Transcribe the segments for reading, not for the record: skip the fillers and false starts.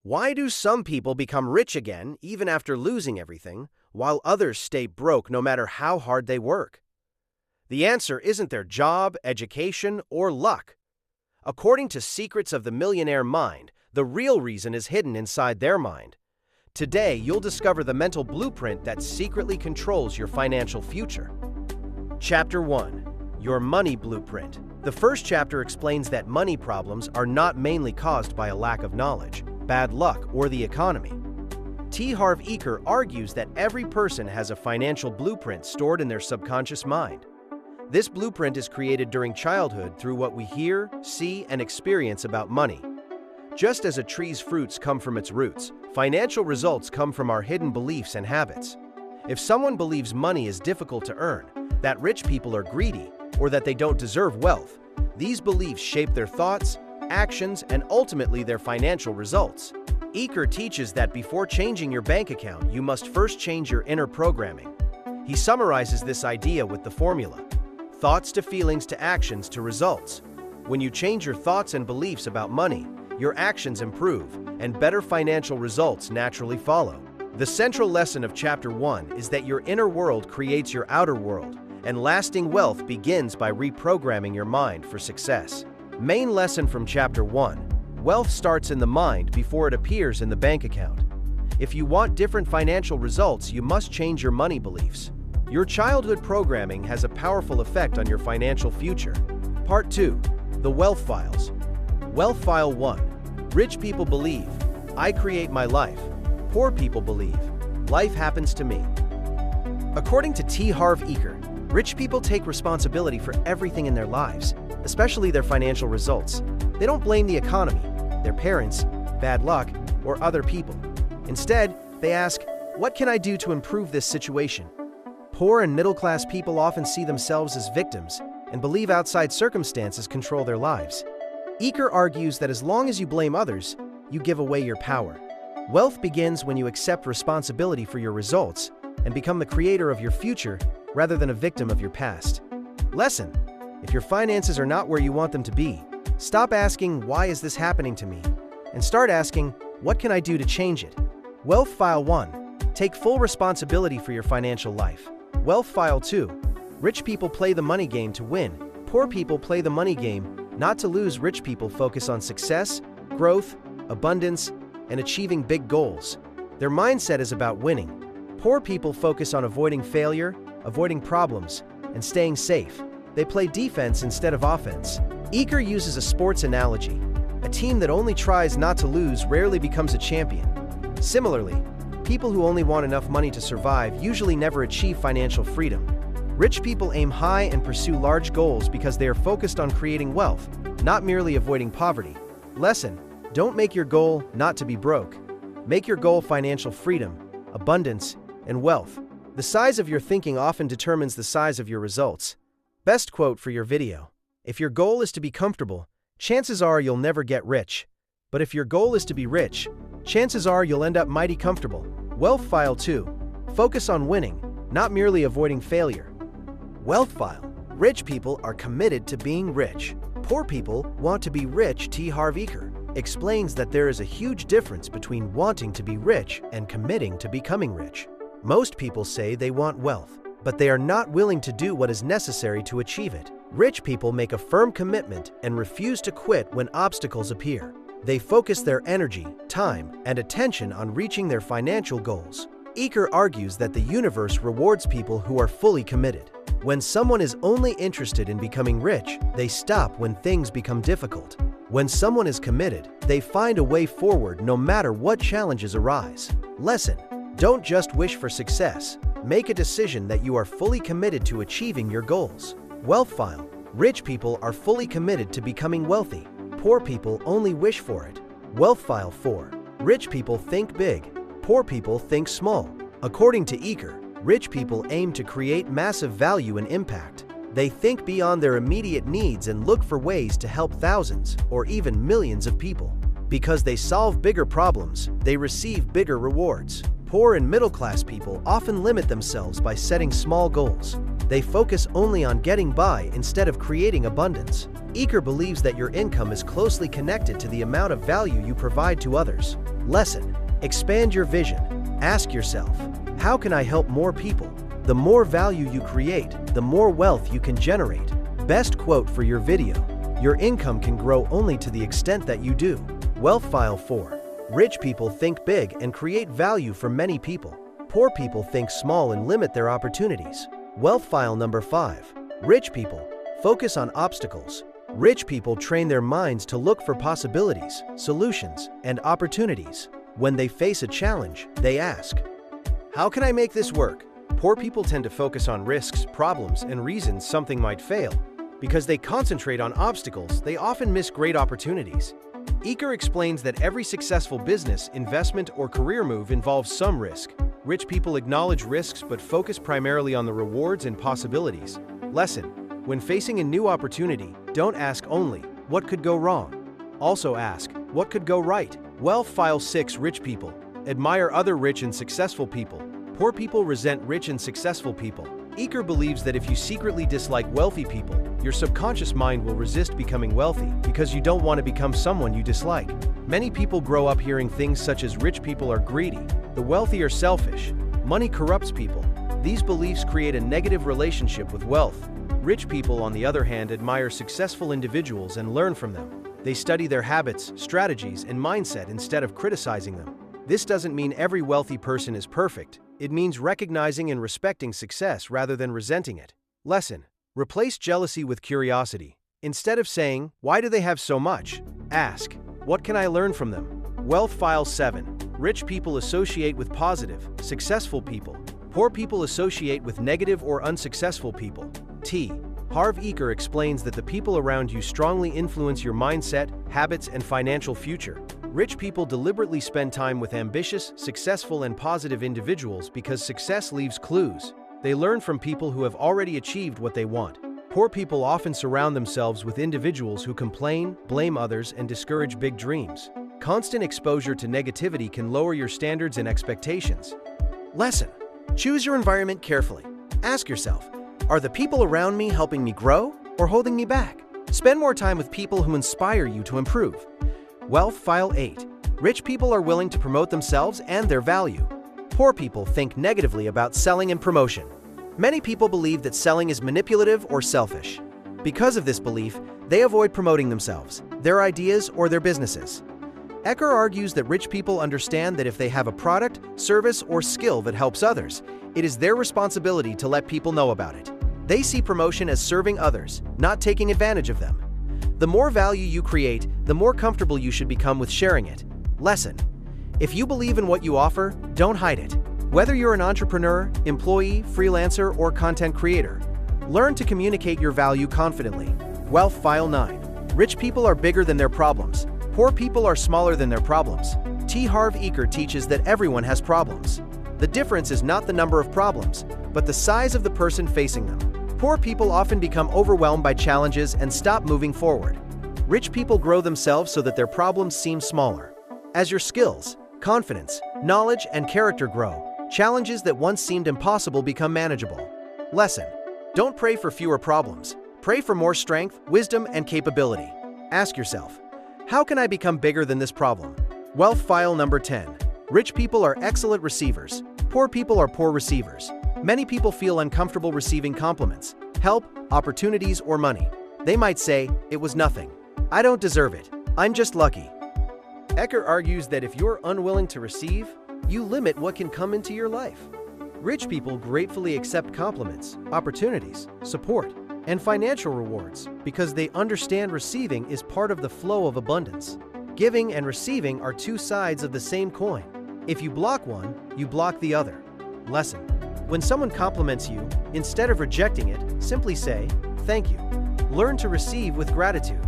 Why do some people become rich again even after losing everything, while others stay broke no matter how hard they work? The answer isn't their job, education, or luck. According to Secrets of the Millionaire Mind, the real reason is hidden inside their mind. Today, you'll discover the mental blueprint that secretly controls your financial future. Chapter 1. Your Money Blueprint. The first chapter explains that money problems are not mainly caused by a lack of knowledge, bad luck, or the economy. T. Harv Eker argues that every person has a financial blueprint stored in their subconscious mind. This blueprint is created during childhood through what we hear, see, and experience about money. Just as a tree's fruits come from its roots, financial results come from our hidden beliefs and habits. If someone believes money is difficult to earn, that rich people are greedy, or that they don't deserve wealth, these beliefs shape their thoughts, actions, and ultimately their financial results. Eker teaches that before changing your bank account, you must first change your inner programming. He summarizes this idea with the formula: thoughts to feelings to actions to results. When you change your thoughts and beliefs about money, your actions improve, and better financial results naturally follow. The central lesson of Chapter 1 is that your inner world creates your outer world, and lasting wealth begins by reprogramming your mind for success. Main lesson from Chapter 1: wealth starts in the mind before it appears in the bank account. If you want different financial results, you must change your money beliefs. Your childhood programming has a powerful effect on your financial future. Part 2. The Wealth Files. Wealth File 1. Rich people believe, I create my life. Poor people believe, life happens to me. According to T. Harv Eker, rich people take responsibility for everything in their lives, especially their financial results. They don't blame the economy, their parents, bad luck, or other people. Instead, they ask, what can I do to improve this situation? Poor and middle-class people often see themselves as victims and believe outside circumstances control their lives. Eker argues that as long as you blame others, you give away your power. Wealth begins when you accept responsibility for your results and become the creator of your future rather than a victim of your past. Lesson: if your finances are not where you want them to be, stop asking, why is this happening to me? And start asking, what can I do to change it? Wealth File 1. Take full responsibility for your financial life. Wealth File 2. Rich people play the money game to win. Poor people play the money game not to lose. Rich people focus on success, growth, abundance, and achieving big goals. Their mindset is about winning. Poor people focus on avoiding failure, avoiding problems, and staying safe. They play defense instead of offense. Eker uses a sports analogy. A team that only tries not to lose rarely becomes a champion. Similarly, people who only want enough money to survive usually never achieve financial freedom. Rich people aim high and pursue large goals because they are focused on creating wealth, not merely avoiding poverty. Lesson: don't make your goal not to be broke. Make your goal financial freedom, abundance, and wealth. The size of your thinking often determines the size of your results. Best quote for your video: if your goal is to be comfortable, chances are you'll never get rich. But if your goal is to be rich, chances are you'll end up mighty comfortable. Wealth File 2. Focus on winning, not merely avoiding failure. Wealth File. Rich people are committed to being rich. Poor people want to be rich. T. Harv Eker explains that there is a huge difference between wanting to be rich and committing to becoming rich. Most people say they want wealth, but they are not willing to do what is necessary to achieve it. Rich people make a firm commitment and refuse to quit when obstacles appear. They focus their energy, time, and attention on reaching their financial goals. Eker argues that the universe rewards people who are fully committed. When someone is only interested in becoming rich, they stop when things become difficult. When someone is committed, they find a way forward no matter what challenges arise. Lesson: don't just wish for success. Make a decision that you are fully committed to achieving your goals. Wealth File. Rich people are fully committed to becoming wealthy. Poor people only wish for it. Wealth File 4. Rich people think big. Poor people think small. According to Eker, rich people aim to create massive value and impact. They think beyond their immediate needs and look for ways to help thousands or even millions of people. Because they solve bigger problems, they receive bigger rewards. Poor and middle-class people often limit themselves by setting small goals. They focus only on getting by instead of creating abundance. Eker believes that your income is closely connected to the amount of value you provide to others. Lesson: expand your vision. Ask yourself, how can I help more people? The more value you create, the more wealth you can generate. Best quote for your video: your income can grow only to the extent that you do. Wealth File 4. Rich people think big and create value for many people. Poor people think small and limit their opportunities. Wealth File number 5. Rich people focus on obstacles. Rich people train their minds to look for possibilities, solutions, and opportunities. When they face a challenge, they ask, how can I make this work? Poor people tend to focus on risks, problems, and reasons something might fail. Because they concentrate on obstacles, they often miss great opportunities. Eker explains that every successful business, investment, or career move involves some risk. Rich people acknowledge risks but focus primarily on the rewards and possibilities. Lesson: when facing a new opportunity, don't ask only, what could go wrong? Also ask, what could go right? Wealth File 6. Rich people admire other rich and successful people. Poor people resent rich and successful people. Eker believes that if you secretly dislike wealthy people, your subconscious mind will resist becoming wealthy because you don't want to become someone you dislike. Many people grow up hearing things such as rich people are greedy, the wealthy are selfish, money corrupts people. These beliefs create a negative relationship with wealth. Rich people, on the other hand, admire successful individuals and learn from them. They study their habits, strategies, and mindset instead of criticizing them. This doesn't mean every wealthy person is perfect. It means recognizing and respecting success rather than resenting it. Lesson: replace jealousy with curiosity. Instead of saying, why do they have so much? Ask, what can I learn from them? Wealth File 7. Rich people associate with positive, successful people. Poor people associate with negative or unsuccessful people. Harv Eker explains that the people around you strongly influence your mindset, habits, and financial future. Rich people deliberately spend time with ambitious, successful, and positive individuals because success leaves clues. They learn from people who have already achieved what they want. Poor people often surround themselves with individuals who complain, blame others, and discourage big dreams. Constant exposure to negativity can lower your standards and expectations. Lesson: choose your environment carefully. Ask yourself, are the people around me helping me grow or holding me back? Spend more time with people who inspire you to improve. Wealth File 8. Rich people are willing to promote themselves and their value. Poor people think negatively about selling and promotion. Many people believe that selling is manipulative or selfish. Because of this belief, they avoid promoting themselves, their ideas, or their businesses. Eker argues that rich people understand that if they have a product, service, or skill that helps others, it is their responsibility to let people know about it. They see promotion as serving others, not taking advantage of them. The more value you create, the more comfortable you should become with sharing it. Lesson: if you believe in what you offer, don't hide it. Whether you're an entrepreneur, employee, freelancer, or content creator, learn to communicate your value confidently. Wealth File 9. Rich people are bigger than their problems. Poor people are smaller than their problems. Harv Eker teaches that everyone has problems. The difference is not the number of problems, but the size of the person facing them. Poor people often become overwhelmed by challenges and stop moving forward. Rich people grow themselves so that their problems seem smaller. As your skills, confidence, knowledge, and character grow, challenges that once seemed impossible become manageable. Lesson: don't pray for fewer problems. Pray for more strength, wisdom, and capability. Ask yourself, how can I become bigger than this problem? Wealth File number 10. Rich people are excellent receivers. Poor people are poor receivers. Many people feel uncomfortable receiving compliments, help, opportunities, or money. They might say, it was nothing. I don't deserve it. I'm just lucky. Eker argues that if you're unwilling to receive, you limit what can come into your life. Rich people gratefully accept compliments, opportunities, support, and financial rewards because they understand receiving is part of the flow of abundance. Giving and receiving are two sides of the same coin. If you block one, you block the other. Lesson: when someone compliments you, instead of rejecting it, simply say, thank you. Learn to receive with gratitude.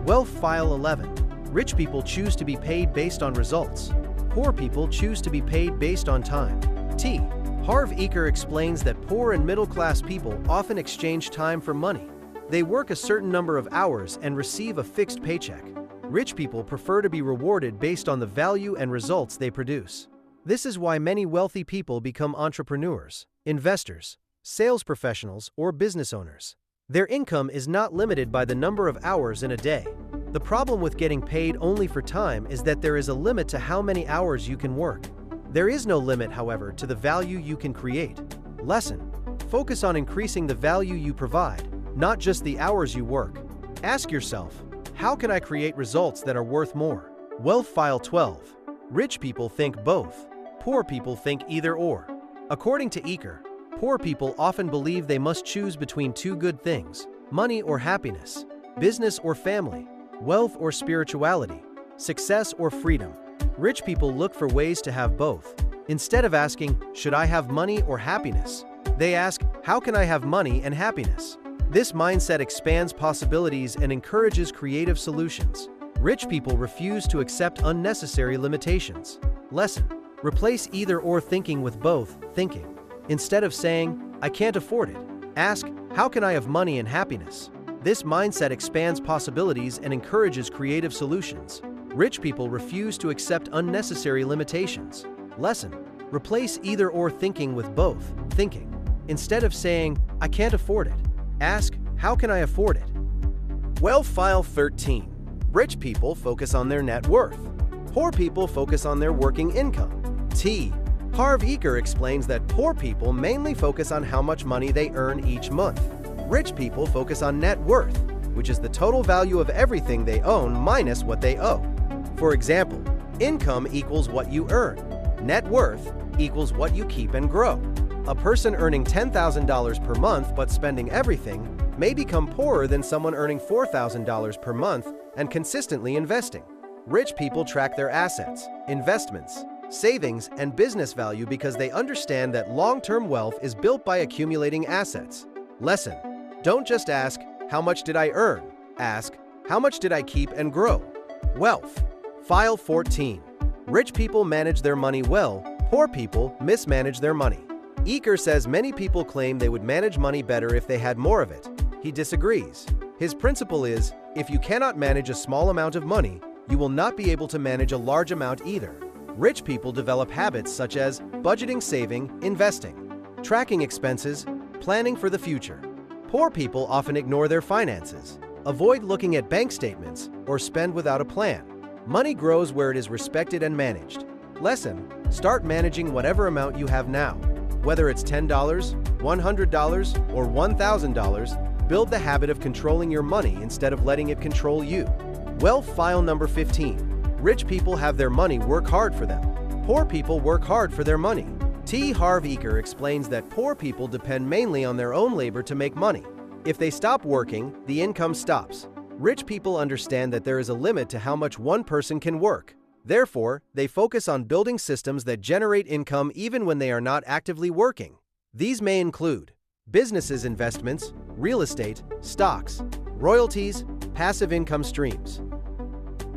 Wealth File 11. Rich people choose to be paid based on results. Poor people choose to be paid based on time. Harv Eker explains that poor and middle-class people often exchange time for money. They work a certain number of hours and receive a fixed paycheck. Rich people prefer to be rewarded based on the value and results they produce. This is why many wealthy people become entrepreneurs, investors, sales professionals, or business owners. Their income is not limited by the number of hours in a day. The problem with getting paid only for time is that there is a limit to how many hours you can work. There is no limit, however, to the value you can create. Lesson: focus on increasing the value you provide, not just the hours you work. Ask yourself, how can I create results that are worth more? Wealth File 12. Rich people think both. Poor people think either or. According to Eker, poor people often believe they must choose between two good things: money or happiness, business or family, wealth or spirituality, success or freedom. Rich people look for ways to have both. Instead of asking, should I have money or happiness? They ask, how can I have money and happiness? This mindset expands possibilities and encourages creative solutions. Rich people refuse to accept unnecessary limitations. Lesson: replace either-or thinking with both thinking. Instead of saying, I can't afford it, ask, how can I have money and happiness? This mindset expands possibilities and encourages creative solutions. Rich people refuse to accept unnecessary limitations. Lesson: replace either-or thinking with both thinking. Instead of saying, I can't afford it, ask, how can I afford it? Wealth File 13. Rich people focus on their net worth. Poor people focus on their working income. T. Harv Eker explains that poor people mainly focus on how much money they earn each month. Rich people focus on net worth, which is the total value of everything they own minus what they owe. For example, income equals what you earn. Net worth equals what you keep and grow. A person earning $10,000 per month but spending everything may become poorer than someone earning $4,000 per month and consistently investing. Rich people track their assets, investments, savings, and business value because they understand that long-term wealth is built by accumulating assets. Lesson: don't just ask, how much did I earn? Ask, how much did I keep and grow? Wealth File 14. Rich people manage their money well, poor people mismanage their money. Eker says many people claim they would manage money better if they had more of it. He disagrees. His principle is, if you cannot manage a small amount of money, you will not be able to manage a large amount either. Rich people develop habits such as budgeting, saving, investing, tracking expenses, planning for the future. Poor people often ignore their finances, avoid looking at bank statements, or spend without a plan. Money grows where it is respected and managed. Lesson: start managing whatever amount you have now. Whether it's $10, $100, or $1,000, build the habit of controlling your money instead of letting it control you. Wealth File number 15. Rich people have their money work hard for them. Poor people work hard for their money. T. Harv Eker explains that poor people depend mainly on their own labor to make money. If they stop working, the income stops. Rich people understand that there is a limit to how much one person can work. Therefore, they focus on building systems that generate income even when they are not actively working. These may include businesses, investments, real estate, stocks, royalties, passive income streams.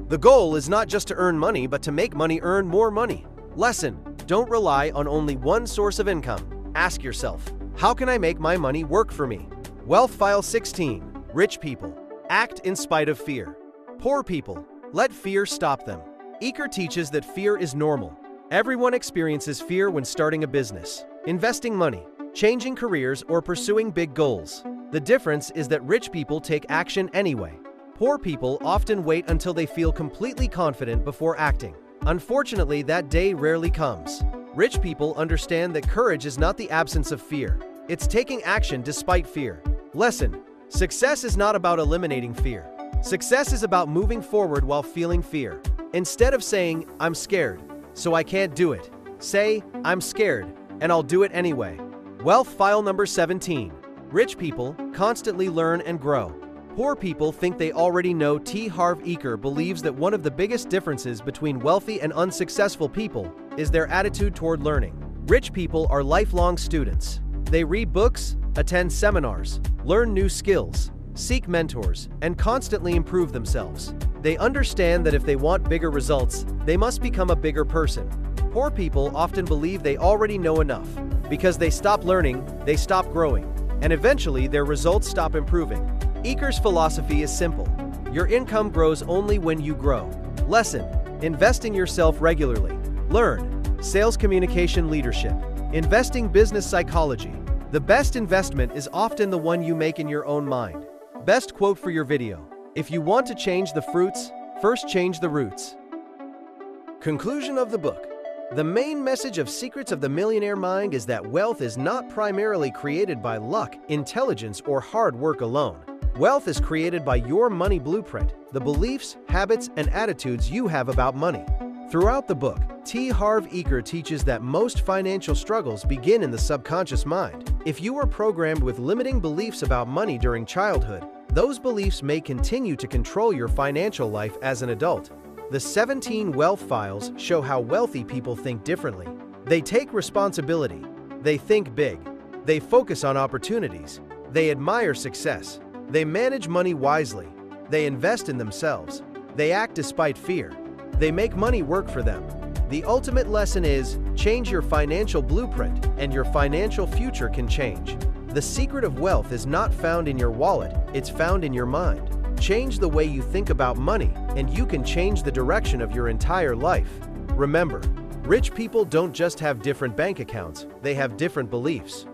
The goal is not just to earn money, but to make money earn more money. Lesson: don't rely on only one source of income. Ask yourself, how can I make my money work for me? Wealth File 16. Rich people act in spite of fear. Poor people let fear stop them. Eker teaches that fear is normal. Everyone experiences fear when starting a business, investing money, changing careers, or pursuing big goals. The difference is that rich people take action anyway. Poor people often wait until they feel completely confident before acting. Unfortunately, that day rarely comes. Rich people understand that courage is not the absence of fear. It's taking action despite fear. Lesson: success is not about eliminating fear. Success is about moving forward while feeling fear. Instead of saying, I'm scared, so I can't do it, say, I'm scared, and I'll do it anyway. Wealth File number 17. Rich people constantly learn and grow. Poor people think they already know. T. Harv Eker believes that one of the biggest differences between wealthy and unsuccessful people is their attitude toward learning. Rich people are lifelong students. They read books, attend seminars, learn new skills, seek mentors, and constantly improve themselves. They understand that if they want bigger results, they must become a bigger person. Poor people often believe they already know enough. Because they stop learning, they stop growing, and eventually their results stop improving. Eker's philosophy is simple. Your income grows only when you grow. Lesson: invest in yourself regularly. Learn sales, communication, leadership, investing, business psychology. The best investment is often the one you make in your own mind. Best quote for your video. If you want to change the fruits, first change the roots. Conclusion of the book. The main message of Secrets of the Millionaire Mind is that wealth is not primarily created by luck, intelligence, or hard work alone. Wealth is created by your money blueprint, the beliefs, habits, and attitudes you have about money. Throughout the book, T. Harv Eker teaches that most financial struggles begin in the subconscious mind. If you were programmed with limiting beliefs about money during childhood, those beliefs may continue to control your financial life as an adult. The 17 Wealth Files show how wealthy people think differently. They take responsibility. They think big. They focus on opportunities. They admire success. They manage money wisely. They invest in themselves. They act despite fear. They make money work for them. The ultimate lesson is, change your financial blueprint, and your financial future can change. The secret of wealth is not found in your wallet, it's found in your mind. Change the way you think about money, and you can change the direction of your entire life. Remember, rich people don't just have different bank accounts, they have different beliefs.